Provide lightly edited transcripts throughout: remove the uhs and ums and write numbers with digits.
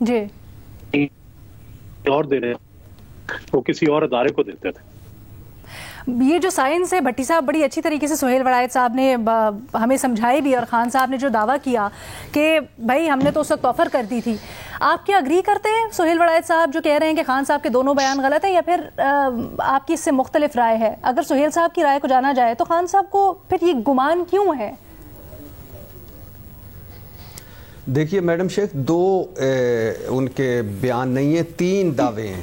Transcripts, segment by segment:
جی اور دینے وہ کسی اور ادارے کو دیتے تھے. یہ جو سائنس ہے بھٹی صاحب بڑی اچھی طریقے سے سہیل وڑائچ صاحب نے ہمیں سمجھائی بھی, اور خان صاحب نے جو دعویٰ کیا کہ بھائی ہم نے تو اس وقت آفر کر دی تھی. آپ کیا اگری کرتے ہیں سہیل وڑائچ صاحب جو کہہ رہے ہیں کہ خان صاحب کے دونوں بیان غلط ہیں, یا پھر آپ کی اس سے مختلف رائے ہے؟ اگر سہیل صاحب کی رائے کو جانا جائے تو خان صاحب کو پھر یہ گمان کیوں ہے؟ دیکھیے میڈم شیخ, دو ان کے بیان نہیں ہیں, 3 دعوے ہیں.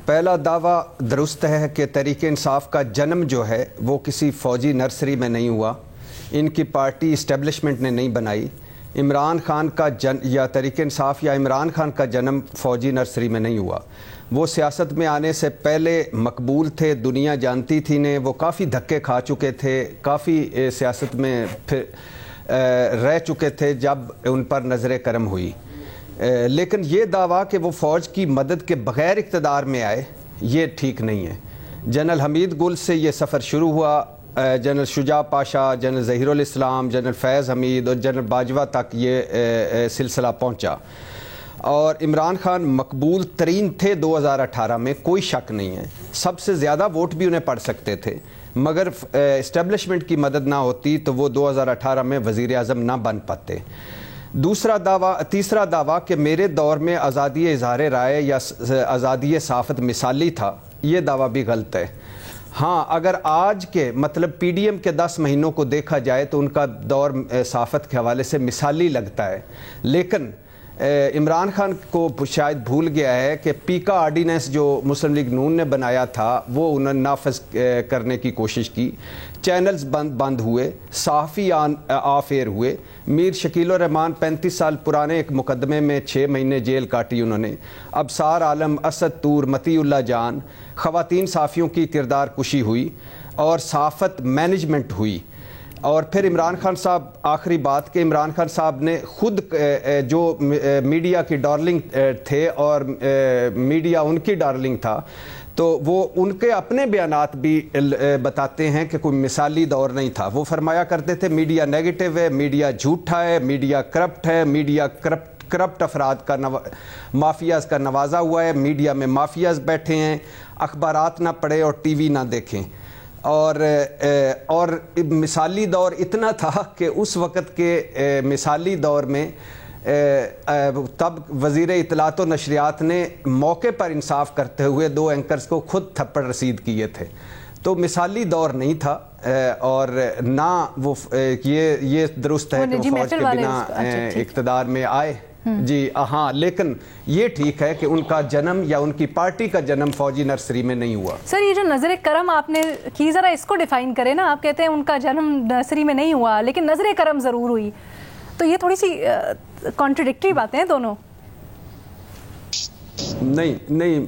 پہلا دعویٰ درست ہے کہ تحریک انصاف کا جنم جو ہے وہ کسی فوجی نرسری میں نہیں ہوا, ان کی پارٹی اسٹیبلشمنٹ نے نہیں بنائی. عمران خان کا یا تحریک انصاف یا عمران خان کا جنم فوجی نرسری میں نہیں ہوا. وہ سیاست میں آنے سے پہلے مقبول تھے, دنیا جانتی تھی انہیں, وہ کافی دھکے کھا چکے تھے, کافی سیاست میں رہ چکے تھے جب ان پر نظر کرم ہوئی. لیکن یہ دعویٰ کہ وہ فوج کی مدد کے بغیر اقتدار میں آئے یہ ٹھیک نہیں ہے. جنرل حمید گل سے یہ سفر شروع ہوا, جنرل شجاع پاشا, جنرل ظہیر الاسلام, جنرل فیض حمید اور جنرل باجوہ تک یہ سلسلہ پہنچا, اور عمران خان مقبول ترین تھے 2018 میں, کوئی شک نہیں ہے. سب سے زیادہ ووٹ بھی انہیں پڑ سکتے تھے, مگر اسٹیبلشمنٹ کی مدد نہ ہوتی تو وہ 2018 میں وزیر اعظم نہ بن پاتے. تیسرا دعویٰ کہ میرے دور میں آزادی اظہار رائے یا آزادی صحافت مثالی تھا, یہ دعویٰ بھی غلط ہے. ہاں, اگر آج کے مطلب پی ڈی ایم کے 10 مہینوں کو دیکھا جائے تو ان کا دور صحافت کے حوالے سے مثالی لگتا ہے, لیکن عمران خان کو شاید بھول گیا ہے کہ پیکا آرڈیننس جو مسلم لیگ نون نے بنایا تھا وہ انہوں نے نافذ کرنے کی کوشش کی. چینلز بند ہوئے, صحافی آف ایئر ہوئے. میر شکیل الرحمان 35 سال پرانے ایک مقدمے میں 6 مہینے جیل کاٹی انہوں نے. ابصار عالم, اسد طور, متی اللہ جان, خواتین صحافیوں کی کردار کشی ہوئی اور صحافت مینجمنٹ ہوئی. اور پھر عمران خان صاحب, آخری بات کہ عمران خان صاحب نے خود جو میڈیا کی ڈارلنگ تھے اور میڈیا ان کی ڈارلنگ تھا, تو وہ ان کے اپنے بیانات بھی بتاتے ہیں کہ کوئی مثالی دور نہیں تھا. وہ فرمایا کرتے تھے میڈیا نیگیٹو ہے, میڈیا جھوٹا ہے, میڈیا کرپٹ ہے, میڈیا کرپٹ افراد کا مافیاز کا نوازا ہوا ہے, میڈیا میں مافیاز بیٹھے ہیں, اخبارات نہ پڑھیں اور ٹی وی نہ دیکھیں. اور مثالی دور اتنا تھا کہ اس وقت کے مثالی دور میں تب وزیر اطلاعات و نشریات نے موقع پر انصاف کرتے ہوئے 2 اینکرز کو خود تھپڑ رسید کیے تھے. تو مثالی دور نہیں تھا, اور نہ وہ یہ درست ہے کہ وہ فوج کے بنا اقتدار میں آئے. جی ہاں, لیکن یہ ٹھیک ہے کہ ان کا جنم یا ان کی پارٹی کا جنم فوجی نرسری میں نہیں ہوا. سر, یہ جو نظر کرم آپ نے کی, ذرا اس کو ڈیفائن کریں نا. آپ کہتے ہیں ان کا جنم نرسری میں نہیں ہوا لیکن نظر کرم ضرور ہوئی, تو یہ تھوڑی سی کانٹرڈکٹری باتیں ہیں دونوں. نہیں,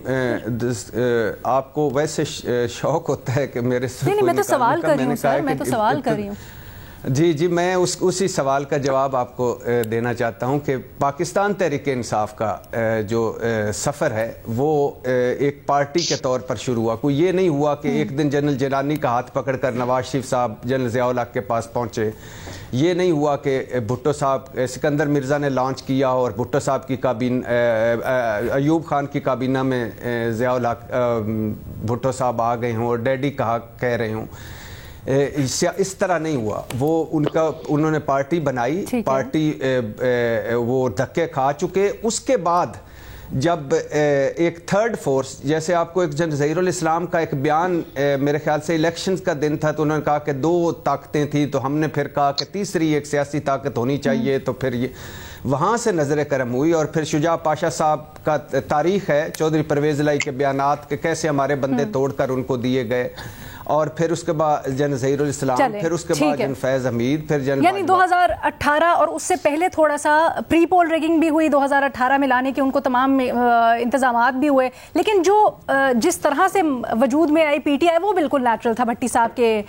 آپ کو ویسے شوق ہوتا ہے کہ میرے سے نہیں, میں تو سوال کر رہی ہوں سر, میں تو سوال کر رہی ہوں. جی میں اسی سوال کا جواب آپ کو دینا چاہتا ہوں کہ پاکستان تحریک انصاف کا جو سفر ہے وہ ایک پارٹی کے طور پر شروع ہوا. کوئی یہ نہیں ہوا کہ ایک دن جنرل جیلانی کا ہاتھ پکڑ کر نواز شریف صاحب جنرل ضیاء الحق کے پاس پہنچے. یہ نہیں ہوا کہ بھٹو صاحب, سکندر مرزا نے لانچ کیا اور بھٹو صاحب کی ایوب خان کی کابینہ میں ضیاء الحق بھٹو صاحب آ گئے ہوں اور ڈیڈی کہہ رہے ہوں. اس طرح نہیں ہوا. وہ انہوں نے پارٹی بنائی, پارٹی وہ دھکے کھا چکے. اس کے بعد جب ایک تھرڈ فورس, جیسے آپ کو ایک جنرل ظہیر الاسلام کا ایک بیان میرے خیال سے الیکشنز کا دن تھا, تو انہوں نے کہا کہ 2 طاقتیں تھیں, تو ہم نے پھر کہا کہ تیسری ایک سیاسی طاقت ہونی چاہیے. تو پھر یہ وہاں سے نظر کرم ہوئی. اور پھر شجاع پاشا صاحب کا تاریخ ہے, چودھری پرویز الہی کے بیانات کہ کیسے ہمارے بندے توڑ کر ان کو دیے گئے. اور پھر اس کے بعد جنرل ظہیر الاسلام, پھر اس کے بعد جنرل فیض حمید, پھر جنرل یعنی 2018 اور اس سے پہلے تھوڑا سا پری پول ریگنگ بھی ہوئی 2018 میں لانے کے ان کو تمام انتظامات بھی ہوئے, لیکن جو جس طرح سے وجود میں آئی پی ٹی آئی وہ بالکل نیچرل تھا بھٹی صاحب کے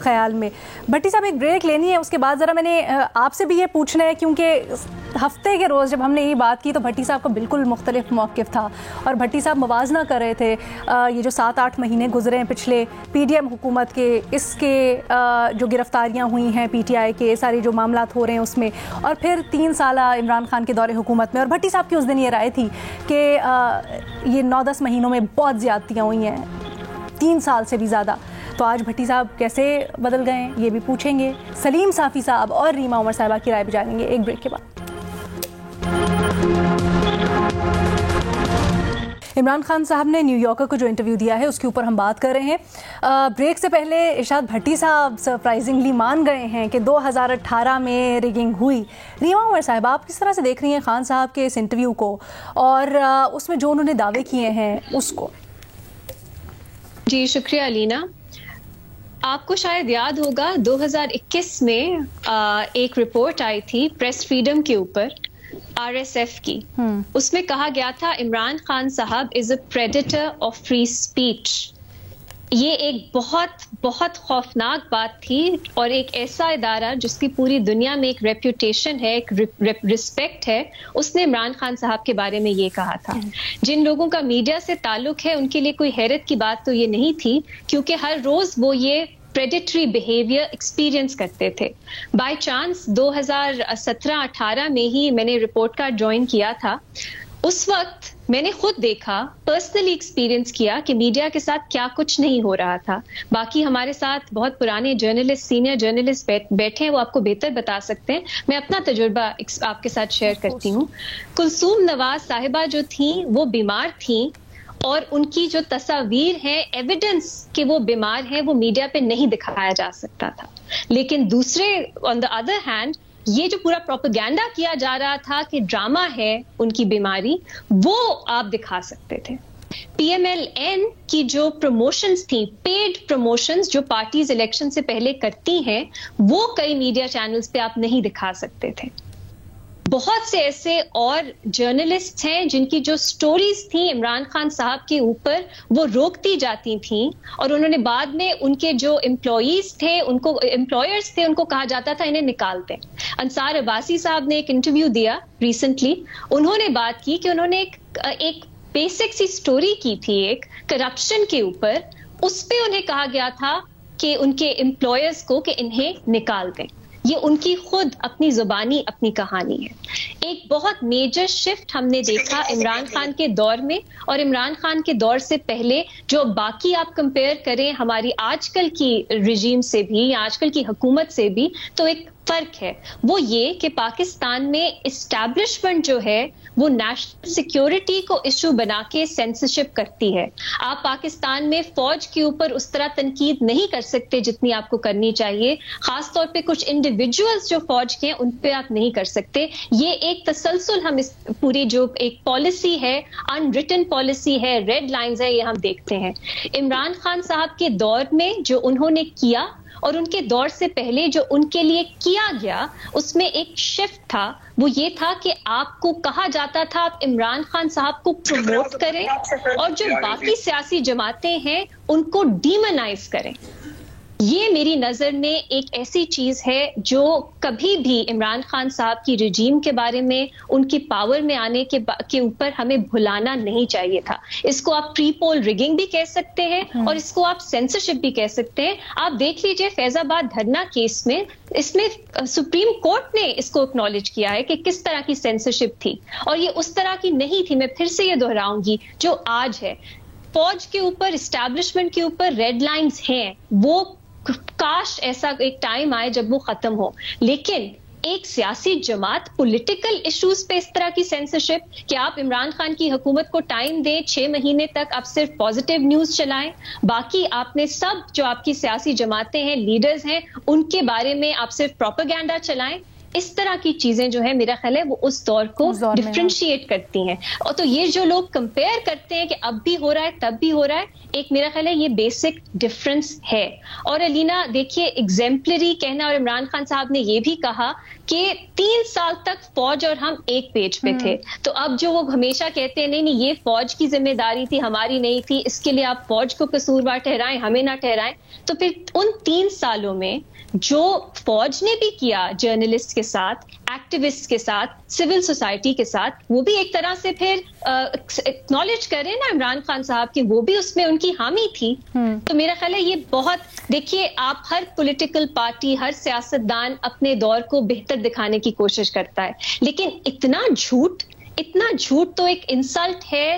خیال میں. بھٹی صاحب ایک بریک لینی ہے, اس کے بعد ذرا میں نے آپ سے بھی یہ پوچھنا ہے کیونکہ ہفتے کے روز جب ہم نے یہ بات کی تو بھٹی صاحب کا بالکل مختلف موقف تھا, اور بھٹی صاحب موازنہ کر رہے تھے یہ جو 7-8 مہینے گزرے ہیں پچھلے پی ڈی ایم حکومت کے, اس کے جو گرفتاریاں ہوئی ہیں پی ٹی آئی کے, سارے جو معاملات ہو رہے ہیں اس میں, اور پھر 3 سالہ عمران خان کے دور حکومت میں. اور بھٹی صاحب کی اس دن یہ رائے تھی کہ یہ 9-10 مہینوں میں بہت زیادتیاں ہوئی ہیں, 3 سال سے بھی زیادہ. تو آج بھٹی صاحب کیسے بدل گئے ہیں یہ بھی پوچھیں گے. سلیم صافی صاحب اور ریما عمر صاحبہ کی رائے بھی جانیں گے ایک بریک کے بعد. عمران خان صاحب نے نیو یارکر کو جو انٹرویو دیا ہے اس کے اوپر ہم بات کر رہے ہیں. بریک سے پہلے ارشاد بھٹی صاحب سرپرائزنگلی مان گئے ہیں کہ 2018 میں ریگنگ ہوئی. ریما عمر صاحب, آپ کس طرح سے دیکھ رہی ہیں خان صاحب کے اس انٹرویو کو اور اس میں جو انہوں نے دعوے کیے ہیں اس کو؟ جی شکریہ علینا. آپ کو شاید یاد ہوگا 2021 میں ایک رپورٹ آئی تھی پریس فریڈم کے اوپر RSF کی. اس میں کہا گیا تھا عمران خان صاحب از اے پریڈیٹر آف فری اسپیچ. یہ ایک بہت بہت خوفناک بات تھی, اور ایک ایسا ادارہ جس کی پوری دنیا میں ایک ریپوٹیشن ہے, ایک رسپیکٹ ہے, اس نے عمران خان صاحب کے بارے میں یہ کہا تھا. جن لوگوں کا میڈیا سے تعلق ہے ان کے لیے کوئی حیرت کی بات تو یہ نہیں تھی, کیونکہ ہر روز وہ یہ پریڈیٹری بیہیویئر ایکسپیرینس کرتے تھے. بائی چانس 2017-18 میں ہی میں نے رپورٹ کارڈ جوائن کیا تھا. اس وقت میں نے خود دیکھا, پرسنلی ایکسپیرینس کیا کہ میڈیا کے ساتھ کیا کچھ نہیں ہو رہا تھا. باقی ہمارے ساتھ بہت پرانے جرنلسٹ, سینئر جرنلسٹ بیٹھے ہیں, وہ آپ کو بہتر بتا سکتے ہیں. میں اپنا تجربہ آپ کے ساتھ شیئر کرتی ہوں. کلثوم نواز صاحبہ جو تھیں وہ بیمار تھیں, اور ان کی جو تصاویر ہیں, ایویڈنس کہ وہ بیمار ہیں, وہ میڈیا پہ نہیں دکھایا جا سکتا تھا. لیکن دوسرے آن دا ادر ہینڈ یہ جو پورا پروپیگینڈا کیا جا رہا تھا کہ ڈرامہ ہے ان کی بیماری, وہ آپ دکھا سکتے تھے. PMLN کی جو پروموشنز تھیں, پیڈ پروموشنز جو پارٹیز الیکشن سے پہلے کرتی ہیں, وہ کئی میڈیا چینلز پہ آپ نہیں دکھا سکتے تھے. بہت سے ایسے اور جرنلسٹ ہیں جن کی جو سٹوریز تھیں عمران خان صاحب کے اوپر وہ روکتی جاتی تھیں, اور انہوں نے بعد میں ان کے جو امپلائیز تھے, ان کو امپلائرز تھے, ان کو کہا جاتا تھا انہیں نکال دیں. انصار عباسی صاحب نے ایک انٹرویو دیا ریسنٹلی, انہوں نے بات کی کہ انہوں نے ایک بیسک سی سٹوری کی تھی ایک کرپشن کے اوپر, اس پہ انہیں کہا گیا تھا کہ ان کے امپلائرز کو کہ انہیں نکال دیں. یہ ان کی خود اپنی زبانی اپنی کہانی ہے. ایک بہت میجر شفٹ ہم نے دیکھا عمران خان کے دور میں اور عمران خان کے دور سے پہلے, جو باقی آپ کمپیئر کریں ہماری آج کل کی رجیم سے بھی یا آج کل کی حکومت سے بھی, تو ایک فرق ہے. وہ یہ کہ پاکستان میں اسٹیبلشمنٹ جو ہے وہ نیشنل سیکیورٹی کو ایشو بنا کے سینسرشپ کرتی ہے. آپ پاکستان میں فوج کے اوپر اس طرح تنقید نہیں کر سکتے جتنی آپ کو کرنی چاہیے, خاص طور پہ کچھ انڈیویجولز جو فوج کے ہیں ان پہ آپ نہیں کر سکتے. یہ ایک تسلسل ہم اس پوری جو ایک پالیسی ہے, ان ریٹن پالیسی ہے, ریڈ لائنز ہے, یہ ہم دیکھتے ہیں. عمران خان صاحب کے دور میں جو انہوں نے کیا اور ان کے دور سے پہلے جو ان کے لیے کیا گیا, اس میں ایک شفٹ تھا. وہ یہ تھا کہ آپ کو کہا جاتا تھا آپ عمران خان صاحب کو پروموٹ کریں, اور جو باقی سیاسی جماعتیں ہیں ان کو ڈیمونائز کریں. یہ میری نظر میں ایک ایسی چیز ہے جو کبھی بھی عمران خان صاحب کی رجیم کے بارے میں, ان کی پاور میں آنے کے اوپر ہمیں بھلانا نہیں چاہیے تھا. اس کو آپ پری پول ریگنگ بھی کہہ سکتے ہیں اور اس کو آپ سینسرشپ بھی کہہ سکتے ہیں. آپ دیکھ لیجئے فیض آباد دھرنا کیس میں, اس میں سپریم کورٹ نے اس کو اکنالج کیا ہے کہ کس طرح کی سینسرشپ تھی, اور یہ اس طرح کی نہیں تھی. میں پھر سے یہ دہراؤں گی, جو آج ہے فوج کے اوپر, اسٹیبلشمنٹ کے اوپر ریڈ لائنز ہیں, وہ کاش ایسا ایک ٹائم آئے جب وہ ختم ہو. لیکن ایک سیاسی جماعت پولیٹیکل ایشوز پہ اس طرح کی سینسرشپ کہ آپ عمران خان کی حکومت کو ٹائم دیں 6 مہینے تک, آپ صرف پازیٹیو نیوز چلائیں, باقی آپ نے سب جو آپ کی سیاسی جماعتیں ہیں, لیڈرز ہیں, ان کے بارے میں آپ صرف پروپیگینڈا چلائیں. اس طرح کی چیزیں جو ہے میرا خیال ہے وہ اس دور کو ڈفرینشیٹ کرتی ہیں. اور تو یہ جو لوگ کمپیئر کرتے ہیں کہ اب بھی ہو رہا ہے تب بھی ہو رہا ہے, ایک میرا خیال ہے یہ بیسک ڈفرنس ہے. اور علینا دیکھیے, ایگزیمپلری کہنا, اور عمران خان صاحب نے یہ بھی کہا کہ 3 سال تک فوج اور ہم ایک پیج پہ تھے. تو اب جو وہ ہمیشہ کہتے ہیں نہیں یہ فوج کی ذمہ داری تھی, ہماری نہیں تھی, اس کے لیے آپ فوج کو قصوروار ٹھہرائیں, ہمیں نہ ٹھہرائیں. تو پھر ان 3 سالوں میں جو فوج نے بھی کیا جرنلسٹ کے ساتھ, ایکٹیوسٹ کے ساتھ, سول سوسائٹی کے ساتھ, وہ بھی ایک طرح سے پھر اکنالج کریں نا عمران خان صاحب کی وہ بھی اس میں ان کی حامی تھی. تو میرا خیال ہے یہ بہت, دیکھیے آپ ہر پولیٹیکل پارٹی, ہر سیاستدان اپنے دور کو بہتر دکھانے کی کوشش کرتا ہے, لیکن اتنا جھوٹ تو ایک انسلٹ ہے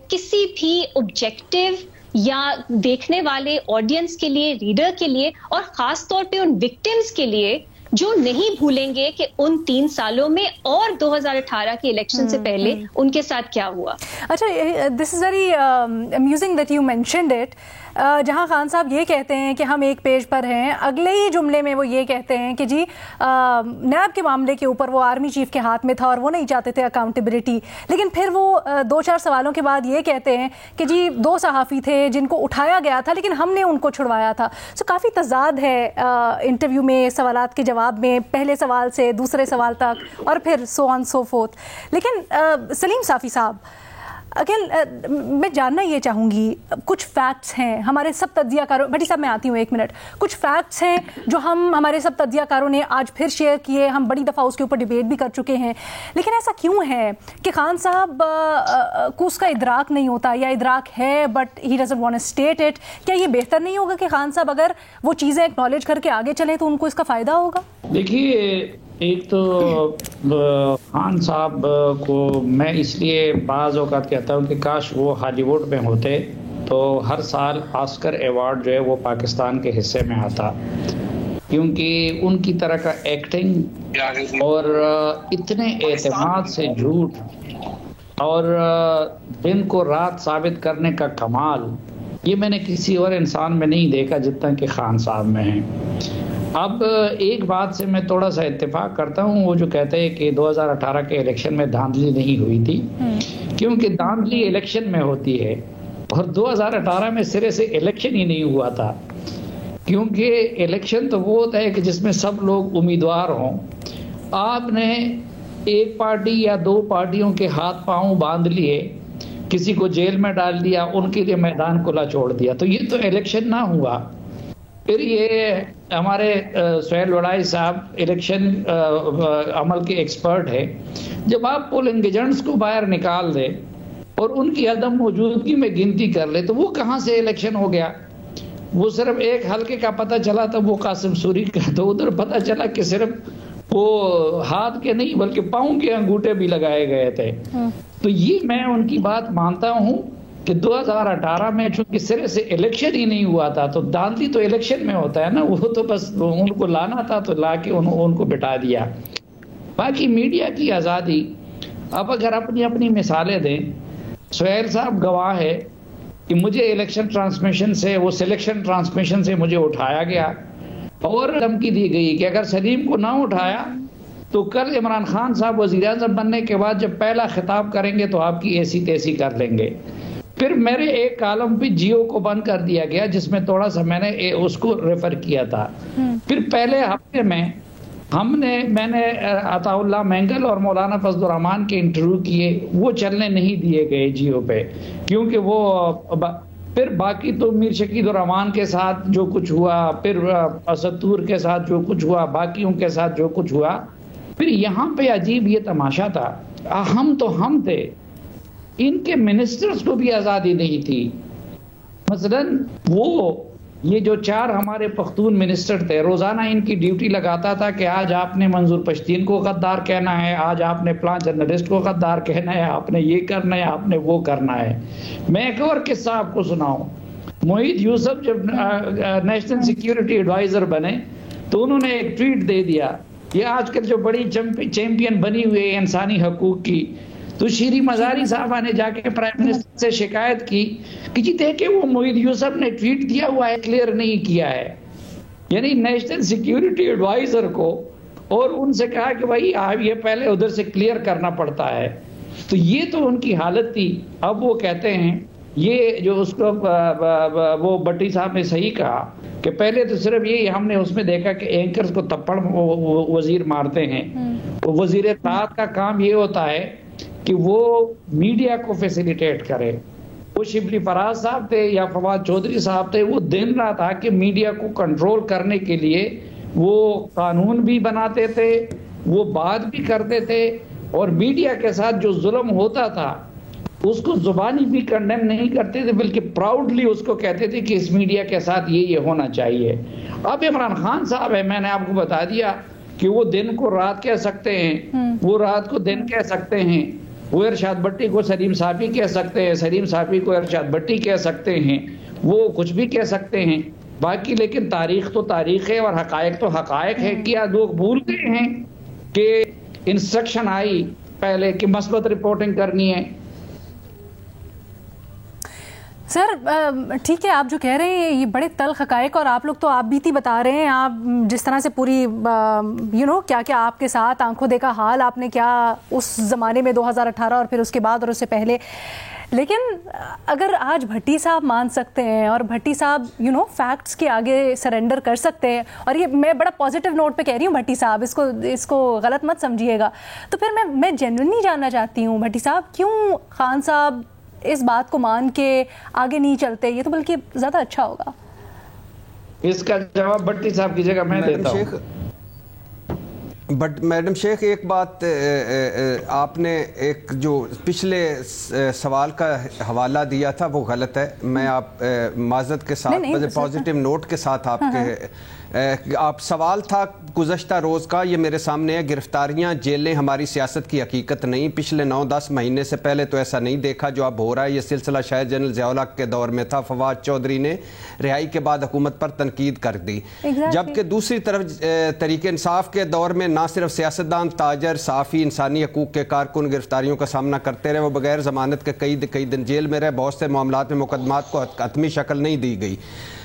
کسی بھی آبجیکٹو یا دیکھنے والے آڈینس کے لیے, ریڈر کے لیے, اور خاص طور پہ ان وکٹمز کے لیے جو نہیں بھولیں گے کہ ان 3 سالوں میں اور 2018 کے الیکشن سے پہلے ان کے ساتھ کیا ہوا. اچھا, this is very amusing that you mentioned it. جہاں خان صاحب یہ کہتے ہیں کہ ہم ایک پیج پر ہیں, اگلے ہی جملے میں وہ یہ کہتے ہیں کہ جی نیب کے معاملے کے اوپر وہ آرمی چیف کے ہاتھ میں تھا اور وہ نہیں چاہتے تھے اکاؤنٹیبلٹی, لیکن پھر وہ 2-4 سوالوں کے بعد یہ کہتے ہیں کہ جی 2 صحافی تھے جن کو اٹھایا گیا تھا لیکن ہم نے ان کو چھڑوایا تھا. سو کافی تضاد ہے انٹرویو میں, سوالات کے جواب میں, پہلے سوال سے دوسرے سوال تک, اور پھر سو آن سو فورتھ. لیکن سلیم صافی صاحب, اگین میں جاننا یہ چاہوں گی, کچھ فیکٹس ہیں ہمارے سب تجزیہ کاروں, بھٹی صاحب میں آتی ہوں 1 منٹ, کچھ فیکٹس ہیں جو ہمارے سب تجزیہ کاروں نے آج پھر شیئر کیے, ہم بڑی دفعہ اس کے اوپر ڈیبیٹ بھی کر چکے ہیں, لیکن ایسا کیوں ہے کہ خان صاحب کو اس کا ادراک نہیں ہوتا, یا ادراک ہے but he doesn't want to state it? کیا یہ بہتر نہیں ہوگا کہ خان صاحب اگر وہ چیزیں اکنالج کر کے آگے چلیں تو ان کو اس کا فائدہ ہوگا؟ دیکھیے, ایک تو خان صاحب کو میں اس لیے بعض اوقات کہتا ہوں کہ کاش وہ ہالی ووڈ میں ہوتے تو ہر سال آسکر ایوارڈ جو ہے وہ پاکستان کے حصے میں آتا, کیونکہ ان کی طرح کا ایکٹنگ اور اتنے اعتماد سے جھوٹ اور دن کو رات ثابت کرنے کا کمال, یہ میں نے کسی اور انسان میں نہیں دیکھا جتنا کہ خان صاحب میں ہیں. اب ایک بات سے میں تھوڑا سا اتفاق کرتا ہوں, وہ جو کہتے ہیں کہ 2018 کے الیکشن میں دھاندلی نہیں ہوئی تھی, کیونکہ دھاندلی الیکشن میں ہوتی ہے اور 2018 میں سرے سے الیکشن ہی نہیں ہوا تھا, کیونکہ الیکشن تو وہ ہوتا ہے کہ جس میں سب لوگ امیدوار ہوں. آپ نے ایک پارٹی یا 2 پارٹیوں کے ہاتھ پاؤں باندھ لیے, کسی کو جیل میں ڈال دیا, ان کے لیے میدان کھلا چھوڑ دیا, تو یہ تو الیکشن نہ ہوا. پھر یہ ہمارے سہیل وڑائی صاحب الیکشن عمل کے ایکسپرٹ ہے, جب آپ پولنگ ایجنٹس کو باہر نکال دیں اور ان کی عدم موجودگی میں گنتی کر لے تو وہ کہاں سے الیکشن ہو گیا؟ وہ صرف ایک حلقے کا پتہ چلا تھا, وہ قاسم سوری کا, تو ادھر پتہ چلا کہ صرف وہ ہاتھ کے نہیں بلکہ پاؤں کے انگوٹھے بھی لگائے گئے تھے. تو یہ میں ان کی بات مانتا ہوں کہ 2018 میں چونکہ سرے سے الیکشن ہی نہیں ہوا تھا, تو دھاندلی تو الیکشن میں ہوتا ہے نا, وہ تو بس ان کو لانا تھا تو لا کے ان کو بٹھا دیا. باقی میڈیا کی آزادی, اب اگر اپنی اپنی مثالیں دیں, سہیل صاحب گواہ ہے کہ مجھے الیکشن ٹرانسمیشن سے, وہ سلیکشن ٹرانسمیشن سے مجھے اٹھایا گیا اور دھمکی دی گئی کہ اگر سلیم کو نہ اٹھایا تو کل عمران خان صاحب وزیر اعظم بننے کے بعد جب پہلا خطاب کریں گے تو آپ کی ایسی تیسی کر لیں گے. پھر میرے ایک کالم پہ جیو کو بند کر دیا گیا جس میں تھوڑا سا میں نے اس کو ریفر کیا تھا. پھر پہلے ہفتے میں میں نے عطا اللہ مینگل اور مولانا فضل الرحمان کے انٹرویو کیے, وہ چلنے نہیں دیے گئے جیو پہ, کیونکہ وہ پھر باقی تو میر شکیل الرحمان کے ساتھ جو کچھ ہوا, پھر اسدور کے ساتھ جو کچھ ہوا, باقیوں کے ساتھ جو کچھ ہوا. پھر یہاں پہ عجیب یہ تماشا تھا, ہم تھے, ان کے منسٹرز کو بھی آزادی نہیں تھی. مثلا وہ یہ جو 4 ہمارے پختون منسٹر تھے, روزانہ ان کی ڈیوٹی لگاتا تھا کہ آج آپ نے منظور پشتین کو غدار کہنا ہے, آج آپ نے فلاں جرنلسٹ کو غدار کہنا ہے, آپ نے یہ کرنا ہے, آپ نے وہ کرنا ہے. میں ایک اور قصہ آپ کو سناؤں. معید یوسف جب نیشنل سیکیورٹی ایڈوائزر بنے تو انہوں نے ایک ٹویٹ دے دیا, یہ آج کل جو بڑی چیمپئن بنی ہوئی ہے انسانی حقوق کی, تو شیری مزاری صاحبہ نے جا کے پرائم منسٹر سے شکایت کی کہ جی دیکھیں وہ معید یوسف نے ٹویٹ دیا ہوا ہے, کلیئر نہیں کیا ہے. یعنی نیشنل سیکیورٹی ایڈوائزر کو, اور ان سے کہا کہ بھائی آپ یہ پہلے ادھر سے کلیئر کرنا پڑتا ہے. تو یہ تو ان کی حالت تھی. اب وہ کہتے ہیں یہ جو اس کو وہ بٹی صاحب نے صحیح کہا کہ پہلے تو صرف یہ ہم نے اس میں دیکھا کہ اینکرز کو تپڑ وزیر مارتے ہیں. وزیر اطلاعات کا کام یہ ہوتا ہے کہ وہ میڈیا کو فیسیلیٹیٹ کرے. وہ شبلی فراز صاحب تھے یا فواد چودھری صاحب تھے, وہ دن رات آ کے میڈیا کو کنٹرول کرنے کے لیے وہ قانون بھی بناتے تھے, وہ بات بھی کرتے تھے اور میڈیا کے ساتھ جو ظلم ہوتا تھا اس کو زبانی بھی کنڈیم نہیں کرتے تھے، بلکہ پراؤڈلی اس کو کہتے تھے کہ اس میڈیا کے ساتھ یہ ہونا چاہیے۔ اب عمران خان صاحب ہے، میں نے آپ کو بتا دیا کہ وہ دن کو رات کہہ سکتے ہیں، وہ رات کو دن کہہ سکتے ہیں، وہ ارشاد بٹی کو سلیم صافی کہہ سکتے ہیں، سلیم صافی کو ارشاد بٹی کہہ سکتے ہیں، وہ کچھ بھی کہہ سکتے ہیں باقی، لیکن تاریخ تو تاریخ ہے اور حقائق تو حقائق ہے۔ کیا لوگ بھول گئے ہیں کہ انسٹرکشن آئی پہلے کہ مثبت رپورٹنگ کرنی ہے؟ سر ٹھیک ہے، آپ جو کہہ رہے ہیں یہ بڑے تلخ حقائق، اور آپ لوگ تو آپ بیتی بتا رہے ہیں، آپ جس طرح سے پوری کیا کیا آپ کے ساتھ آنکھوں دیکھا حال آپ نے کیا اس زمانے میں 2018 اور پھر اس کے بعد اور اس سے پہلے، لیکن اگر آج بھٹی صاحب مان سکتے ہیں اور بھٹی صاحب فیکٹس کے آگے سرنڈر کر سکتے ہیں، اور یہ میں بڑا پازیٹیو نوٹ پہ کہہ رہی ہوں بھٹی صاحب، اس کو غلط مت سمجھیے گا، تو پھر میں جینوئنلی جاننا چاہتی ہوں بھٹی صاحب کیوں خان صاحب اس بات کو مان کے آگے نہیں چلتے؟ یہ تو بلکہ زیادہ اچھا ہوگا۔ اس کا جواب بھٹی صاحب کی جگہ میں دیتا ہوں۔ میڈم شیخ، ایک بات آپ نے ایک جو پچھلے سوال کا حوالہ دیا تھا وہ غلط ہے، میں آپ معذرت کے ساتھ پازیٹیو نوٹ کے ساتھ آپ سوال تھا گزشتہ روز کا، یہ میرے سامنے ہے، گرفتاریاں جیلیں ہماری سیاست کی حقیقت نہیں، پچھلے 9-10 مہینے سے پہلے تو ایسا نہیں دیکھا جو اب ہو رہا ہے، یہ سلسلہ شاید جنرل ضیاء الحق کے دور میں تھا، فواد چودھری نے رہائی کے بعد حکومت پر تنقید کر دی، جبکہ دوسری طرف تحریک انصاف کے دور میں نہ صرف سیاستدان، تاجر، صحافی، انسانی حقوق کے کارکن گرفتاریوں کا سامنا کرتے رہے، وہ بغیر ضمانت کے کئی دن جیل میں رہے، بہت سے معاملات میں مقدمات کو حتمی شکل نہیں دی گئی۔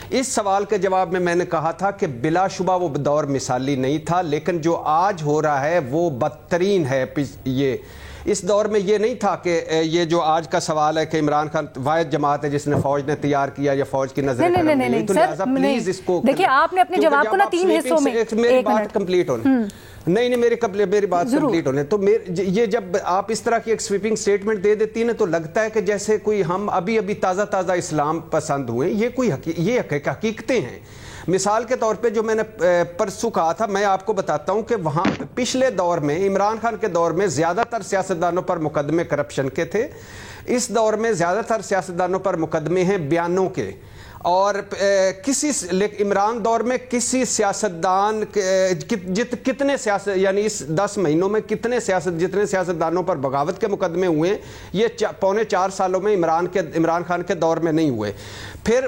اس سوال کے جواب میں نے کہا تھا کہ بلا شبہ وہ دور مثالی نہیں تھا، لیکن جو آج ہو رہا ہے وہ بدترین ہے۔ یہ اس دور میں یہ نہیں تھا کہ یہ جو آج کا سوال ہے کہ عمران خان واحد جماعت ہے جس نے فوج نے تیار کیا یا فوج کی نظر کرم نہیں، تو لہٰذا پلیز اس کو دیکھیں، آپ نے اپنے جواب کو نا 3 حصوں میں، میری بات کمپلیٹ ہونے نہیں میری بات کمپلیٹ ہونے، تو یہ جب آپ اس طرح کی ایک سویپنگ سٹیٹمنٹ دے دیتی ہیں تو لگتا ہے کہ جیسے کوئی ہم ابھی تازہ اسلام پسند ہوئے، یہ حقیقتیں ہیں۔ مثال کے طور پہ جو میں نے پرسوں کہا تھا، میں آپ کو بتاتا ہوں کہ وہاں پچھلے دور میں عمران خان کے دور میں زیادہ تر سیاستدانوں پر مقدمے کرپشن کے تھے، اس دور میں زیادہ تر سیاستدانوں پر مقدمے ہیں بیانوں کے، اور عمران دور میں کسی سیاستدان کتنے یعنی اس 10 مہینوں میں جتنے سیاستدانوں پر بغاوت کے مقدمے ہوئے ہیں، یہ 4.25 سالوں میں عمران خان کے دور میں نہیں ہوئے۔ پھر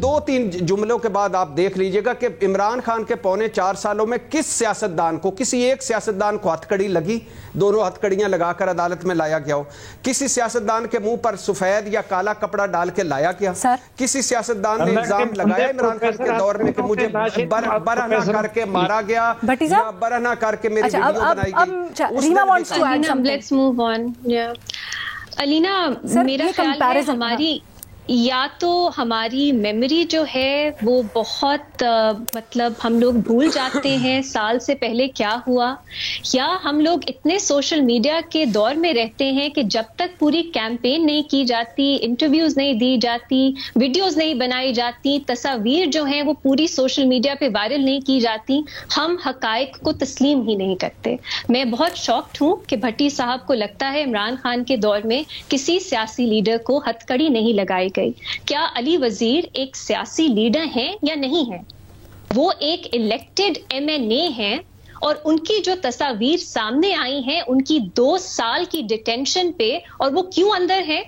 2-3 جملوں کے بعد آپ دیکھ لیجئے گا کہ عمران خان کے 4.25 سالوں میں کسی ایک سیاستدان کو ہتھکڑی لگی، دونوں ہتھکڑیاں لگا کر عدالت میں لایا گیا ہو، کسی سیاستدان کے منہ پر سفید یا کالا کپڑا ڈال کے لایا گیا، کسی سیاستدان نے الزام لگایا عمران خان کے دور میں کہ مجھے برہنہ کر کے مارا گیا یا برہنہ کر کے میری ویڈیو بنائی گئی۔ علینا، میرا خیال ہے ہماری یا تو ہماری میموری جو ہے وہ بہت مطلب ہم لوگ بھول جاتے ہیں سال سے پہلے کیا ہوا، یا ہم لوگ اتنے سوشل میڈیا کے دور میں رہتے ہیں کہ جب تک پوری کیمپین نہیں کی جاتی، انٹرویوز نہیں دی جاتی، ویڈیوز نہیں بنائی جاتی، تصاویر جو ہیں وہ پوری سوشل میڈیا پہ وائرل نہیں کی جاتی، ہم حقائق کو تسلیم ہی نہیں کرتے۔ میں بہت شاکڈ ہوں کہ بھٹی صاحب کو لگتا ہے عمران خان کے دور میں کسی سیاسی لیڈر کو ہتھکڑی نہیں لگائی گئی۔ کیا علی وزیر ایک سیاسی لیڈر ہیں یا نہیں ہیں؟ وہ ایک الیکٹڈ MNA ہیں، اور ان کی جو تصاویر سامنے آئی ہیں ان کی 2 سال کی ڈیٹینشن پہ، اور وہ کیوں اندر ہے؟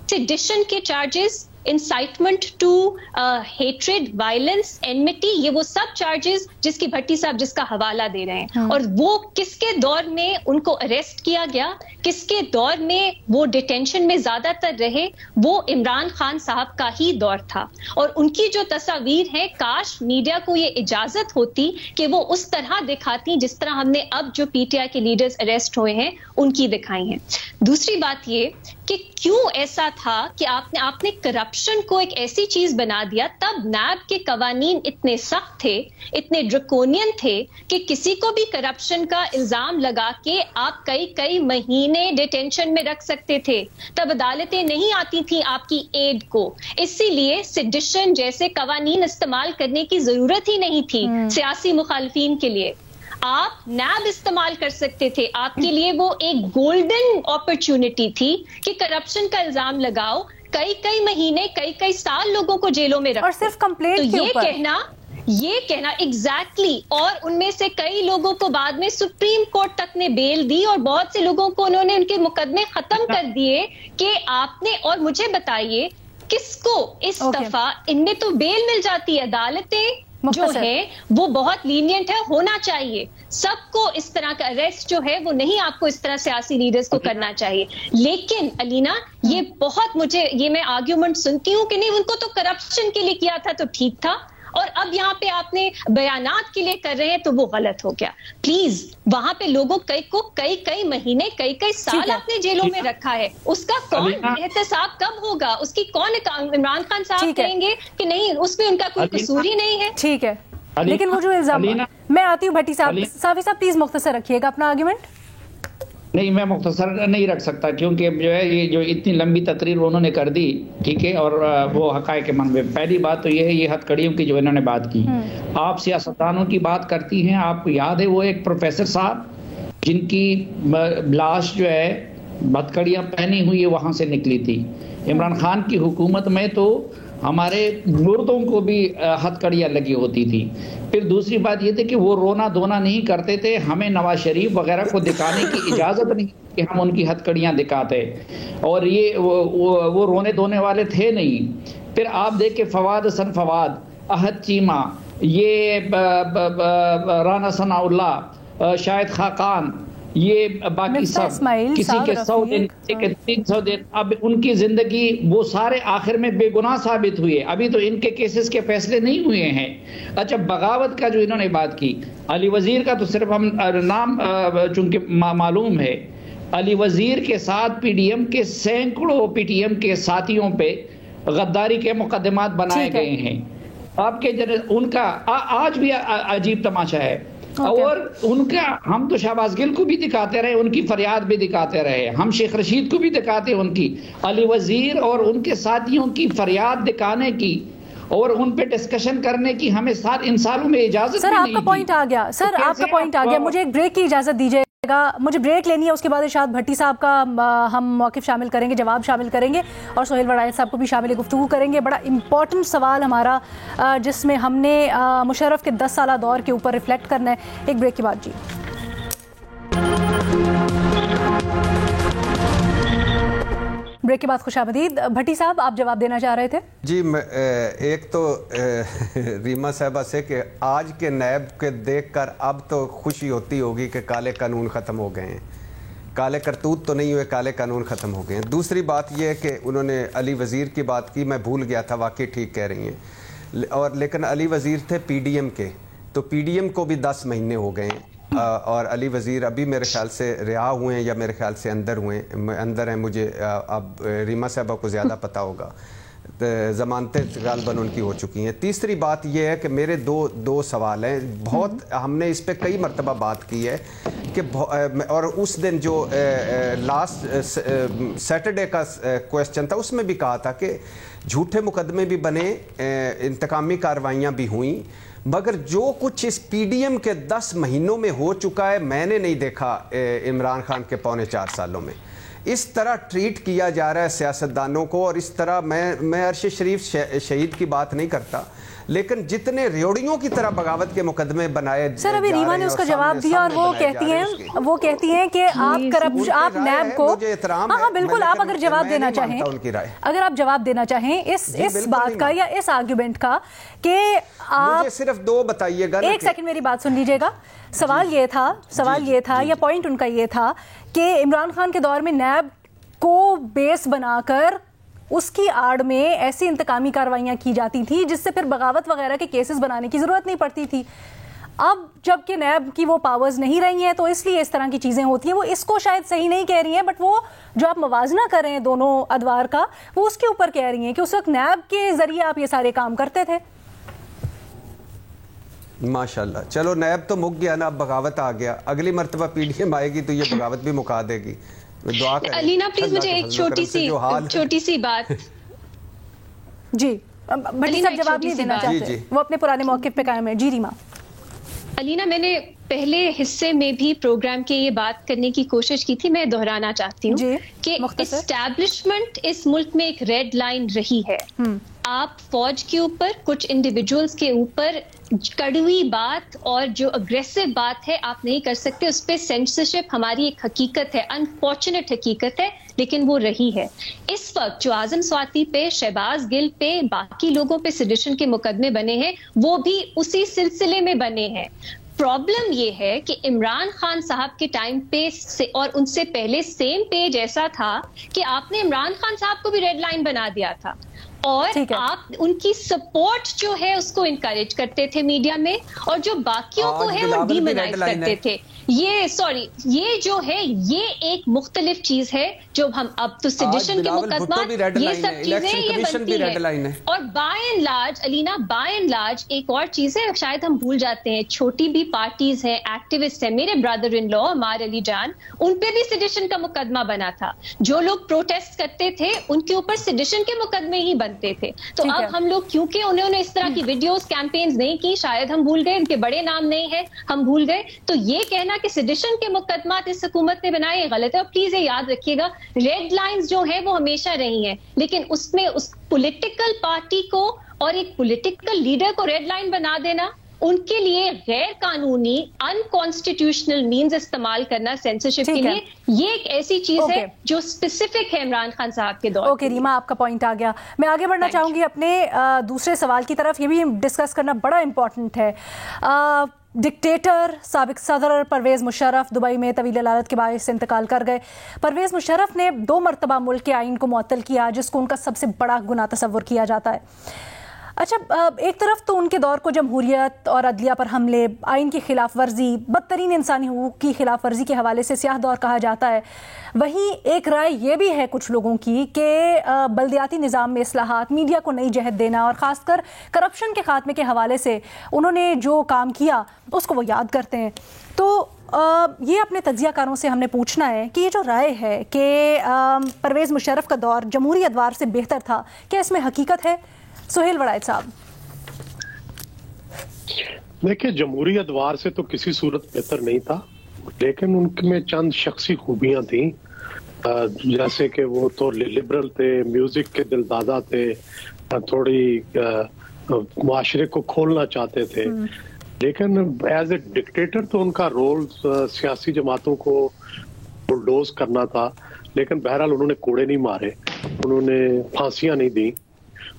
سیڈیشن کے charges, incitement to hatred, violence, enmity, یہ وہ سب چارجز جس کی بھٹی صاحب جس کا حوالہ دے رہے ہیں، اور وہ کس کے دور میں ان کو اریسٹ کیا گیا، کس کے دور میں وہ ڈیٹینشن میں زیادہ تر رہے؟ وہ عمران خان صاحب کا ہی دور تھا، اور ان کی جو تصاویر ہیں کاش میڈیا کو یہ اجازت ہوتی کہ وہ اس طرح دکھاتی جس طرح ہم نے اب جو PTI کے لیڈرز اریسٹ ہوئے ہیں ان کی دکھائی ہیں۔ دوسری بات یہ کہ کیوں ایسا تھا کہ آپ نے کرپشن کو ایک ایسی چیز بنا دیا، تب نیب کے قوانین اتنے سخت تھے، اتنے ڈرکونین تھے کہ کسی کو بھی کرپشن کا الزام لگا کے آپ کئی مہینے ڈیٹینشن میں رکھ سکتے تھے، تب عدالتیں نہیں آتی تھیں آپ کی ایڈ کو، اسی لیے سیڈیشن جیسے قوانین استعمال کرنے کی ضرورت ہی نہیں تھی سیاسی مخالفین کے لیے۔ آپ نیب استعمال کر سکتے تھے. آپ کے لیے وہ ایک گولڈن اپرچونٹی تھی کہ کرپشن کا الزام لگاؤ, کئی مہینے کئی سال لوگوں کو جیلوں میں رکھو, اور صرف کمپلینٹ کے اوپر. یہ کہنا ایگزیکٹلی, اور ان میں سے کئی لوگوں کو بعد میں سپریم کورٹ تک نے بیل دی, اور بہت سے لوگوں کو انہوں نے ان کے مقدمے ختم کر دیے کہ آپ نے. اور مجھے بتائیے کس کو اس دفعہ ان میں تو بیل مل جاتی ہے. عدالتیں جو ہے وہ بہت لینینٹ ہے, ہونا چاہیے سب کو اس طرح کا اریسٹ جو ہے وہ نہیں آپ کو اس طرح سیاسی لیڈرز کو کرنا چاہیے. لیکن علینا یہ بہت, مجھے یہ میں آرگیومنٹ سنتی ہوں کہ نہیں ان کو تو کرپشن کے لیے کیا تھا تو ٹھیک تھا, اور اب یہاں پہ آپ نے بیانات کے لیے کر رہے ہیں تو وہ غلط ہو گیا. پلیز وہاں پہ لوگوں کئی مہینے کئی سال آپ نے جیلوں میں رکھا ہے, اس کا کون احتساب کب ہوگا, اس کی کون, عمران خان صاحب کہیں گے کہ نہیں اس میں ان کا کوئی قصور ہی نہیں ہے. ٹھیک ہے, لیکن وہ جو الزام, میں آتی ہوں بھٹی صاحب. صاحب پلیز مختصر رکھیے گا اپنا آرگیومنٹ. نہیں, میں مختصر نہیں رکھ سکتا کیونکہ جو ہے یہ جو اتنی لمبی تقریر انہوں نے کر دی, ٹھیک ہے, اور وہ حقائق منبع. پہلی بات تو یہ ہے یہ ہتھ کڑیوں کی جو انہوں نے بات کی. آپ سیاستدانوں کی بات کرتی ہیں, آپ کو یاد ہے وہ ایک پروفیسر صاحب جن کی لاش جو ہے ہتھ کڑیاں پہنی ہوئی وہاں سے نکلی تھی. عمران خان کی حکومت میں تو ہمارے مردوں کو بھی ہتھ کڑیاں لگی ہوتی تھی. پھر دوسری بات یہ تھی کہ وہ رونا دھونا نہیں کرتے تھے, ہمیں نواز شریف وغیرہ کو دکھانے کی اجازت نہیں کہ ہم ان کی ہتھ کڑیاں دکھاتے, اور یہ وہ رونے دھونے والے تھے نہیں. پھر آپ دیکھ کہ فواد حسن فواد, احد چیمہ, یہ رانا ثناء اللہ, شاہد خاقان, یہ باقی سب کسی کے 100 دن, کسی کے 300 دن, اب ان کی زندگی وہ سارے آخر میں بے گناہ ثابت ہوئے. ابھی تو ان کے کیسز کے فیصلے نہیں ہوئے ہیں. اچھا, بغاوت کا جو انہوں نے بات کی, علی وزیر کا تو صرف ہم نام چونکہ معلوم ہے, علی وزیر کے ساتھ پی ڈی ایم کے سینکڑوں پی ٹی ایم کے ساتھیوں پہ غداری کے مقدمات بنائے گئے ہیں. آپ کے ان کا آج بھی عجیب تماشا ہے. اور ان کا ہم تو شہباز گل کو بھی دکھاتے رہے, ان کی فریاد بھی دکھاتے رہے, ہم شیخ رشید کو بھی دکھاتے ان کی. علی وزیر اور ان کے ساتھیوں کی فریاد دکھانے کی اور ان پہ ڈسکشن کرنے کی ہمیں ان سالوں میں اجازت سر آپ کا پوائنٹ آ گیا. سر آپ کا پوائنٹ آ گیا. مجھے ایک بریک کی اجازت دیجیے گا, مجھے بریک لینی ہے. اس کے بعد ارشاد بھٹی صاحب کا ہم موقف شامل کریں گے, جواب شامل کریں گے, اور سہیل وڑائچ صاحب کو بھی شامل گفتگو کریں گے. بڑا امپورٹنٹ سوال ہمارا جس میں ہم نے مشرف کے 10 سالہ دور کے اوپر ریفلیکٹ کرنا ہے. ایک بریک کے بعد. جی بریک کے بعد خوش آمدید. بھٹی صاحب آپ جواب دینا چاہ رہے تھے. جی ایک تو ریما صاحبہ سے کہ آج کے نیب کے دیکھ کر اب تو خوشی ہوتی ہوگی کہ کالے قانون ختم ہو گئے ہیں. کالے کرتوت تو نہیں ہوئے, کالے قانون ختم ہو گئے ہیں. دوسری بات یہ ہے کہ انہوں نے علی وزیر کی بات کی, میں بھول گیا تھا, واقعی ٹھیک کہہ رہی ہیں. اور لیکن علی وزیر تھے پی ڈی ایم کے, تو پی ڈی ایم کو بھی 10 مہینے ہو گئے ہیں, اور علی وزیر ابھی میرے خیال سے رہا ہوئے ہیں یا میرے خیال سے اندر ہیں. مجھے اب ریما صاحبہ کو زیادہ پتہ ہوگا, ضمانتیں غالباً ان کی ہو چکی ہیں. تیسری بات یہ ہے کہ میرے دو سوال ہیں. بہت ہم نے اس پہ کئی مرتبہ بات کی ہے کہ, اور اس دن جو لاسٹ سیٹرڈے کا کویسچن تھا اس میں بھی کہا تھا کہ جھوٹے مقدمے بھی بنے, انتقامی کارروائیاں بھی ہوئیں, مگر جو کچھ اس پی ڈی ایم کے 10 مہینوں میں ہو چکا ہے میں نے نہیں دیکھا عمران خان کے 4.25 سالوں میں. اس طرح ٹریٹ کیا جا رہا ہے سیاستدانوں کو, اور اس طرح میں عرش شریف شہید کی بات نہیں کرتا, لیکن جتنے ریوڑیوں کی طرح بغاوت کے مقدمے بنائے. سر ابھی ریما نے اس کا جواب دیا, اور وہ کہتی ہیں کہ آپ نیب کو, ہاں بالکل, آپ اگر جواب دینا چاہیں, اگر آپ جواب دینا چاہیں اس بات کا یا اس آرگیومنٹ کا کہ آپ صرف 2 بتائیے گا. ایک سیکنڈ میری بات سن لیجیے گا. سوال یہ تھا یا پوائنٹ ان کا یہ تھا کہ عمران خان کے دور میں نیب کو بیس بنا کر اس کی آڑ میں ایسی انتقامی کارروائیاں کی جاتی تھیں جس سے پھر بغاوت وغیرہ کے کیسز بنانے کی ضرورت نہیں پڑتی تھی. اب جب کہ نیب کی وہ پاورز نہیں رہی ہیں تو اس لیے اس طرح کی چیزیں ہوتی ہیں. وہ اس کو شاید صحیح نہیں کہہ رہی ہیں, بٹ وہ جو آپ موازنہ کر رہے ہیں دونوں ادوار کا, وہ اس کے اوپر کہہ رہی ہیں کہ اس وقت نیب کے ذریعے آپ یہ سارے کام کرتے تھے. ماشاءاللہ, چلو نیب تو مک گیا نا, اب بغاوت آ گیا. اگلی مرتبہ پی ڈی ایم آئے گی تو یہ بغاوت بھی مکا دے گی. دعا کریں. علینا پلیز مجھے ایک چھوٹی سی بات. جی بھٹی صاحب جواب نہیں دینا چاہتے, وہ اپنے پرانے موقف پہ قائم ہے. جی ریما. علینا میں نے پہلے حصے میں بھی پروگرام کے یہ بات کرنے کی کوشش کی تھی، میں دہرانا چاہتی ہوں کہ اسٹیبلشمنٹ اس ملک میں ایک ریڈ لائن رہی ہے. آپ فوج کے اوپر، کچھ انڈیویجولز کے اوپر کڑوی بات اور جو اگریسو بات ہے آپ نہیں کر سکتے. اس پہ سینسرشپ ہماری ایک حقیقت ہے، انفارچونیٹ حقیقت ہے، لیکن وہ رہی ہے. اس وقت جو اعظم سواتی پہ، شہباز گل پہ، باقی لوگوں پہ سیڈیشن کے مقدمے بنے ہیں، وہ بھی اسی سلسلے میں بنے ہیں. پرابلم یہ ہے کہ عمران خان صاحب کے ٹائم پہ اور ان سے پہلے سیم پیج ایسا تھا کہ آپ نے عمران خان صاحب کو بھی ریڈ لائن بنا دیا تھا، اور آپ ان کی سپورٹ جو ہے اس کو انکریج کرتے تھے میڈیا میں، اور جو باقیوں کو ہے وہ ڈیمونائز کرتے تھے. یہ جو ہے یہ ایک مختلف چیز ہے جو ہم اب تو سیڈیشن کے مقدمہ یہ سب چیزیں یہ بنتی ہیں. اور بائی اینڈ لارج علینا، بائی اینڈ لارج ایک اور چیز ہے شاید ہم بھول جاتے ہیں، چھوٹی بھی پارٹیز ہیں، ایکٹیوسٹ ہیں. میرے برادر ان لا عمار علی جان، ان پہ بھی سیڈیشن کا مقدمہ بنا تھا. جو لوگ پروٹیسٹ کرتے تھے ان کے اوپر سیڈیشن کے مقدمے ہی بنتے تھے. تو اب ہم لوگ کیونکہ انہوں نے اس طرح کی ویڈیوز کیمپینز نہیں کی، شاید ہم بھول گئے، ان کے بڑے نام نہیں ہیں، ہم بھول گئے. تو یہ کہنا کہ سیڈیشن کے مقدمات اس حکومت نے بنائے یہ غلط ہے. اور پلیز یہ یاد رکھیے گا، ریڈ لائنز جو ہیں وہ ہمیشہ رہی ہیں، لیکن اس میں اس پولیٹیکل پارٹی کو اور ایک پولیٹیکل لیڈر کو ریڈ لائن بنا دینا، ان کے لیے غیر قانونی انکانسٹیٹیوشنل مینز استعمال کرنا سینسرشپ کے لیے، یہ ایک ایسی چیز ہے جو اسپیسیفک ہے عمران خان صاحب کے دور. اوکے ریما، آپ کا پوائنٹ آ گیا. میں آگے بڑھنا چاہوں گی اپنے دوسرے سوال کی طرف. یہ بھی ڈسکس کرنا بڑا امپورٹنٹ ہے. ڈکٹیٹر سابق صدر پرویز مشرف دبئی میں طویل علالت کے باعث انتقال کر گئے. پرویز مشرف نے 2 مرتبہ ملک کے آئین کو معطل کیا، جس کو ان کا سب سے بڑا گناہ تصور کیا جاتا ہے. اچھا، ایک طرف تو ان کے دور کو جمہوریت اور عدلیہ پر حملے، آئین کی خلاف ورزی، بدترین انسانی حقوق کی خلاف ورزی کے حوالے سے سیاہ دور کہا جاتا ہے. وہیں ایک رائے یہ بھی ہے کچھ لوگوں کی کہ بلدیاتی نظام میں اصلاحات، میڈیا کو نئی جہت دینا اور خاص کر کرپشن کے خاتمے کے حوالے سے انہوں نے جو کام کیا اس کو وہ یاد کرتے ہیں. تو یہ اپنے تجزیہ کاروں سے ہم نے پوچھنا ہے کہ یہ جو رائے ہے کہ پرویز مشرف کا دور جمہوری ادوار سے بہتر تھا، کیا اس میں حقیقت ہے؟ سہیل وڑائچ صاحب. دیکھیں، جمہوری ادوار سے تو کسی صورت بہتر نہیں تھا، لیکن ان میں چند شخصی خوبیاں تھیں، جیسے کہ وہ تو لبرل تھے، میوزک کے دلدادہ تھے، تھوڑی معاشرے کو کھولنا چاہتے تھے. لیکن ایز اے ڈکٹیٹر تو ان کا رول سیاسی جماعتوں کو بلڈوز کرنا تھا. لیکن بہرحال انہوں نے کوڑے نہیں مارے، انہوں نے پھانسیاں نہیں دیں،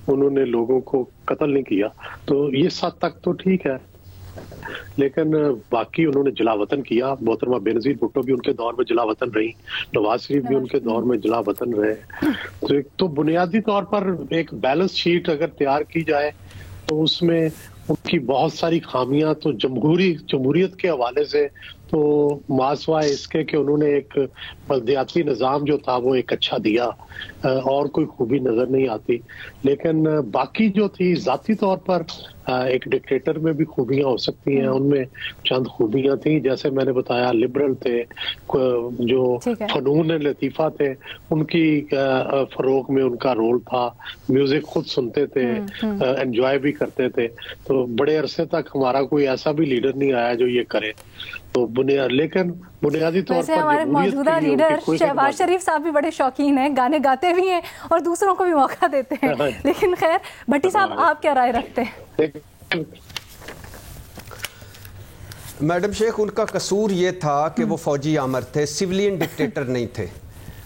انہوں نے لوگوں کو قتل نہیں کیا. تو یہ 7 تک تو ٹھیک ہے، لیکن باقی انہوں نے جلا وطن کیا. محترمہ بینظیر بھٹو بھی ان کے دور میں جلا وطن رہی، نواز شریف بھی ان کے دور میں جلا وطن رہے. تو بنیادی طور پر ایک بیلنس شیٹ اگر تیار کی جائے تو اس میں ان کی بہت ساری خامیاں تو جمہوریت کے حوالے سے تو ماسوائے اس کے کہ انہوں نے ایک بلدیاتی نظام جو تھا وہ ایک اچھا دیا، اور کوئی خوبی نظر نہیں آتی. لیکن باقی جو تھی ذاتی طور پر ایک ڈکٹیٹر میں بھی خوبیاں ہو سکتی ہیں. ان میں چند خوبیاں تھیں، جیسے میں نے بتایا لبرل تھے، جو فنون لطیفہ تھے ان کی فروغ میں ان کا رول تھا، میوزک خود سنتے تھے، انجوائے بھی کرتے تھے. تو بڑے عرصے تک ہمارا کوئی ایسا بھی لیڈر نہیں آیا جو یہ کرے. تو لیکن بنیادی طور پر ہمارے موجودہ لیڈر شہباز شریف صاحب بھی بڑے شوقین ہیں، گانے گاتے بھی ہیں اور دوسروں کو بھی موقع دیتے ہیں. لیکن خیر، بھٹی صاحب آپ کیا رائے رکھتے ہیں؟ میڈم شیخ، ان کا قصور یہ تھا کہ وہ فوجی آمر تھے، سیولین ڈکٹیٹر نہیں تھے.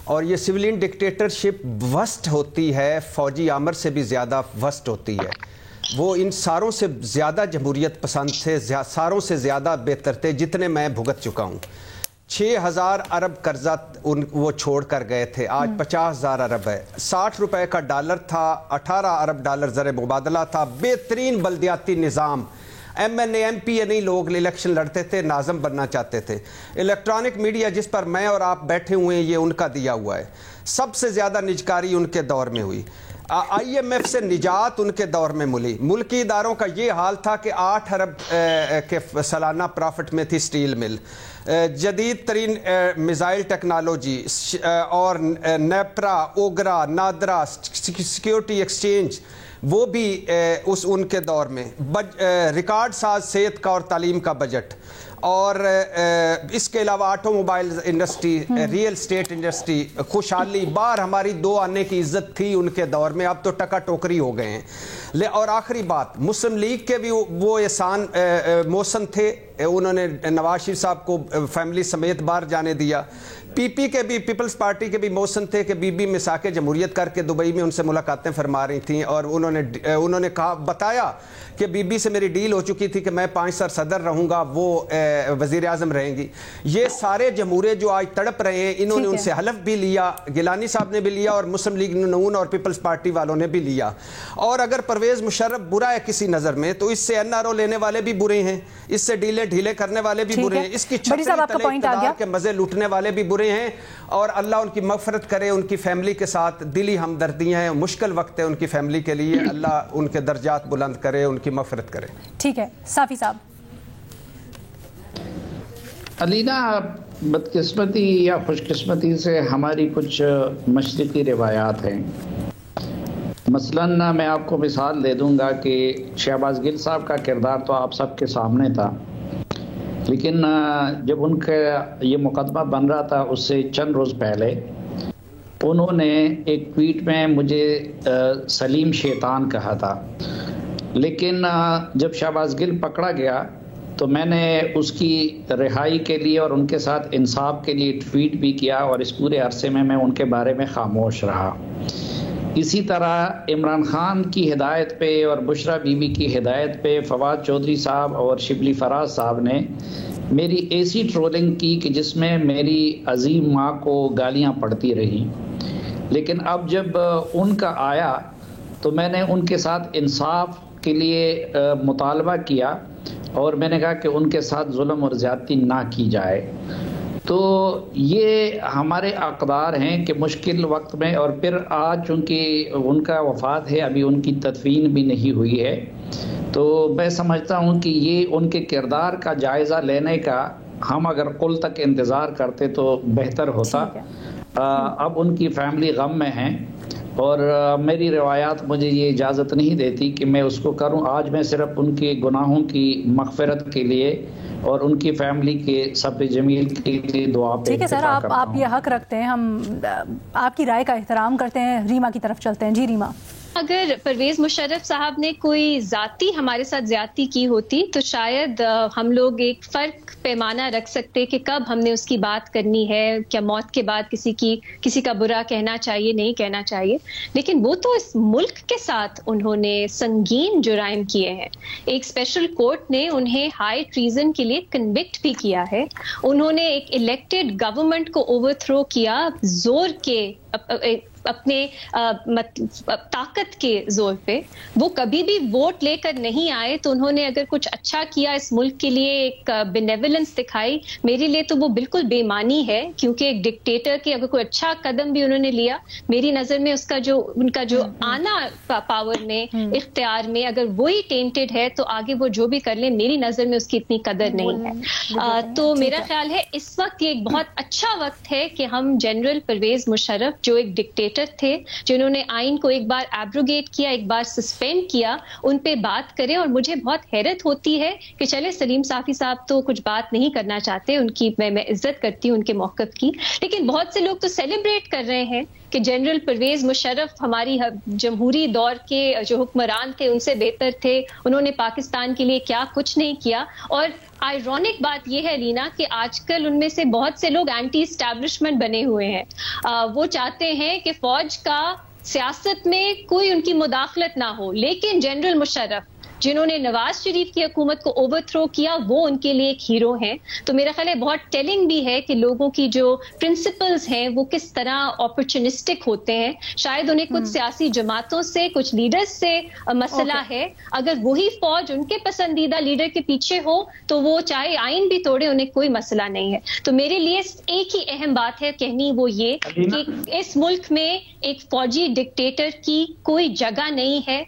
اور یہ سیولین ڈکٹیٹرشپ ورسٹ ہوتی ہے، فوجی آمر سے بھی زیادہ ورسٹ ہوتی ہے. وہ ان ساروں سے زیادہ جمہوریت پسند تھے، ساروں سے زیادہ بہتر تھے جتنے میں بھگت چکا ہوں. 6,000 ارب قرضہ وہ چھوڑ کر گئے تھے، آج 50,000 ارب ہے. 60 روپے کا ڈالر تھا، 18 ارب ڈالر زر مبادلہ تھا. بہترین بلدیاتی نظام، M N A M P A نہیں، لوگ الیکشن لڑتے تھے، ناظم بننا چاہتے تھے. الیکٹرانک میڈیا جس پر میں اور آپ بیٹھے ہوئے ہیں یہ ان کا دیا ہوا ہے. سب سے زیادہ نجکاری ان کے دور میں ہوئی. آئی ایم ایف سے نجات ان کے دور میں ملی. ملکی اداروں کا یہ حال تھا کہ 8 ارب کے سالانہ پرافٹ میں تھی سٹیل مل. جدید ترین میزائل ٹیکنالوجی اور نیپرا، اوگرا، نادرا، سیکیورٹی ایکسچینج، وہ بھی ان کے دور میں ریکارڈ ساز صحت کا اور تعلیم کا بجٹ، اور اس کے علاوہ auto mobile industry, real estate industry, خوشحالی، باہر ہماری دو آنے کی عزت تھی ان کے دور میں، اب تو ٹکا ٹوکری ہو گئے ہیں۔ اور آخری بات، مسلم لیگ کے بھی وہ احسان محسن تھے، انہوں نے نواز شریف صاحب کو فیملی سمیت باہر جانے دیا۔ پی پی کے بھی، پیپلز پارٹی کے بھی محسن تھے کہ بی بی مساق جمہوریت کر کے دبئی میں ان سے ملاقاتیں فرما رہی تھیں، اور انہوں نے کہا، بتایا کہ بی بی سے میری ڈیل ہو چکی تھی کہ میں 5 سال صدر رہوں گا، وہ وزیر اعظم رہیں گی۔ یہ سارے جمہوریت جو آج تڑپ رہے ہیں، انہوں نے ان سے حلف بھی لیا، گیلانی صاحب نے بھی لیا، اور مسلم لیگ نون اور پیپلز پارٹی والوں نے بھی لیا۔ اور اگر پرویز مشرف برا ہے کسی نظر میں، تو اس سے این آر او لینے والے بھی برے ہیں، اس سے ڈیلے ڈھیلے کرنے والے بھی برے ہیں، اس کی چھتری تلے اقتدار کے مزے لوٹنے والے بھی برے ہیں، اور اللہ ان کی مغفرت کرے۔ ان کی فیملی کے ساتھ دلی ہمدردیاں ہیں، مشکل وقت ہے ان کی فیملی کے لیے، اللہ ان کے درجات بلند کرے، ان کی مغفرت کرے۔ ٹھیک ہے صافی صاحب۔ علینا، بدقسمتی یا خوش قسمتی سے ہماری کچھ مشرقی روایات ہیں۔ مثلاً میں آپ کو مثال دے دوں گا کہ شہباز گل صاحب کا کردار تو آپ سب کے سامنے تھا، لیکن جب ان کا یہ مقدمہ بن رہا تھا اس سے چند روز پہلے انہوں نے ایک ٹویٹ میں مجھے سلیم شیطان کہا تھا، لیکن جب شہباز گل پکڑا گیا تو میں نے اس کی رہائی کے لیے اور ان کے ساتھ انصاف کے لیے ٹویٹ بھی کیا، اور اس پورے عرصے میں ان کے بارے میں خاموش رہا۔ اسی طرح عمران خان کی ہدایت پہ اور بشرا بی بی کی ہدایت پہ فواد چودھری صاحب اور شبلی فراز صاحب نے میری ایسی ٹرولنگ کی کہ جس میں میری عظیم ماں کو گالیاں پڑتی رہیں، لیکن اب جب ان کا آیا تو میں نے ان کے ساتھ انصاف کے لیے مطالبہ کیا، اور میں نے کہا کہ ان کے ساتھ ظلم اور زیادتی نہ کی جائے۔ تو یہ ہمارے اقدار ہیں کہ مشکل وقت میں، اور پھر آج چونکہ ان کا وفات ہے، ابھی ان کی تدفین بھی نہیں ہوئی ہے، تو میں سمجھتا ہوں کہ یہ ان کے کردار کا جائزہ لینے کا ہم اگر کل تک انتظار کرتے تو بہتر ہوتا۔ اب ان کی فیملی غم میں ہیں، اور میری روایات مجھے یہ اجازت نہیں دیتی کہ میں اس کو کروں۔ آج میں صرف ان کے گناہوں کی مغفرت کے لیے اور ان کی فیملی کے صبر جمیل کے لیے دعا پہ ٹھیک ہے سر، آپ یہ حق رکھتے ہیں، ہم آپ کی رائے کا احترام کرتے ہیں۔ ریما کی طرف چلتے ہیں۔ جی ریما۔ اگر پرویز مشرف صاحب نے کوئی ذاتی ہمارے ساتھ زیادتی کی ہوتی تو شاید ہم لوگ ایک فرق پیمانہ رکھ سکتے کہ کب ہم نے اس کی بات کرنی ہے، کیا موت کے بعد کسی کا برا کہنا چاہیے، نہیں کہنا چاہیے، لیکن وہ تو اس ملک کے ساتھ انہوں نے سنگین جرائم کیے ہیں۔ ایک اسپیشل کورٹ نے انہیں ہائی ٹریزن کے لیے کنوکٹ بھی کیا ہے۔ انہوں نے ایک الیکٹڈ گورنمنٹ کو اوور تھرو کیا زور کے، اپنے طاقت کے زور پہ۔ وہ کبھی بھی ووٹ لے کر نہیں آئے، تو انہوں نے اگر کچھ اچھا کیا اس ملک کے لیے، ایک بینیولنس دکھائی، میرے لیے تو وہ بالکل بے معنی ہے، کیونکہ ایک ڈکٹیٹر کے اگر کوئی اچھا قدم بھی انہوں نے لیا، میری نظر میں ان کا جو آنا پاور میں، اختیار میں، اگر وہی ٹینٹڈ ہے تو آگے وہ جو بھی کر لیں، میری نظر میں اس کی اتنی قدر نہیں ہے۔ تو میرا خیال ہے اس وقت یہ ایک بہت اچھا وقت ہے کہ ہم جنرل پرویز مشرف، جو ایک ڈکٹیٹر تھے، جنہوں نے آئین کو ایک بار ایبروگیٹ کیا، ایک بار سسپینڈ کیا، ان پہ بات کریں۔ اور مجھے بہت حیرت ہوتی ہے کہ چلے سلیم صافی صاحب تو کچھ بات نہیں کرنا چاہتے، ان کی میں عزت کرتی ہوں ان کے موقف کی، لیکن بہت سے لوگ تو سیلیبریٹ کر رہے ہیں کہ جنرل پرویز مشرف ہماری جمہوری دور کے جو حکمران تھے ان سے بہتر تھے، انہوں نے پاکستان کے لیے کیا کچھ نہیں کیا۔ اور آئرونک بات یہ ہے لینا کہ آج کل ان میں سے بہت سے لوگ اینٹی اسٹیبلشمنٹ بنے ہوئے ہیں، وہ چاہتے ہیں کہ فوج کا سیاست میں کوئی ان کی مداخلت نہ ہو، لیکن جنرل مشرف جنہوں نے نواز شریف کی حکومت کو اوور تھرو کیا، وہ ان کے لیے ایک ہیرو ہیں۔ تو میرا خیال ہے بہت ٹیلنگ بھی ہے کہ لوگوں کی جو پرنسپلز ہیں وہ کس طرح اپرچونسٹک ہوتے ہیں۔ شاید انہیں کچھ سیاسی جماعتوں سے، کچھ لیڈرز سے مسئلہ ہے، اگر وہی فوج ان کے پسندیدہ لیڈر کے پیچھے ہو تو وہ چاہے آئین بھی توڑے، انہیں کوئی مسئلہ نہیں ہے۔ تو میرے لیے ایک ہی اہم بات ہے کہنی، وہ یہ کہ اس ملک میں ایک فوجی ڈکٹیٹر کی کوئی جگہ نہیں ہے۔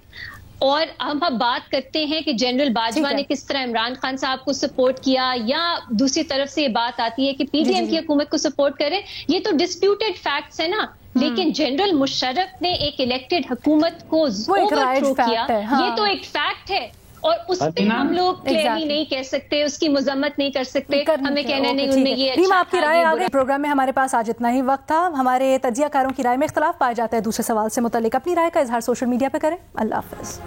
اور ہم اب بات کرتے ہیں کہ جنرل باجوہ نے کس طرح عمران خان صاحب کو سپورٹ کیا، یا دوسری طرف سے یہ بات آتی ہے کہ پی ڈی ایم کی حکومت کو سپورٹ کرے، یہ تو ڈسپیوٹڈ فیکٹس ہے نا۔ لیکن جنرل مشرف نے ایک الیکٹڈ حکومت کو اوور تھرو کیا، یہ تو ایک فیکٹ ہے، اور اس پہ ہم لوگ کلیئرلی نہیں کہہ سکتے، اس کی مذمت نہیں کر سکتے، ہمیں کہنا نہیں ان نے یہ اچھا ریما آپ کی رائے آ گئی. پروگرام میں ہمارے پاس آج اتنا ہی وقت تھا. ہمارے تجزیہ کاروں کی رائے میں اختلاف پایا جاتا ہے دوسرے سوال سے متعلق. اپنی رائے کا اظہار سوشل میڈیا پہ کریں. اللہ حافظ.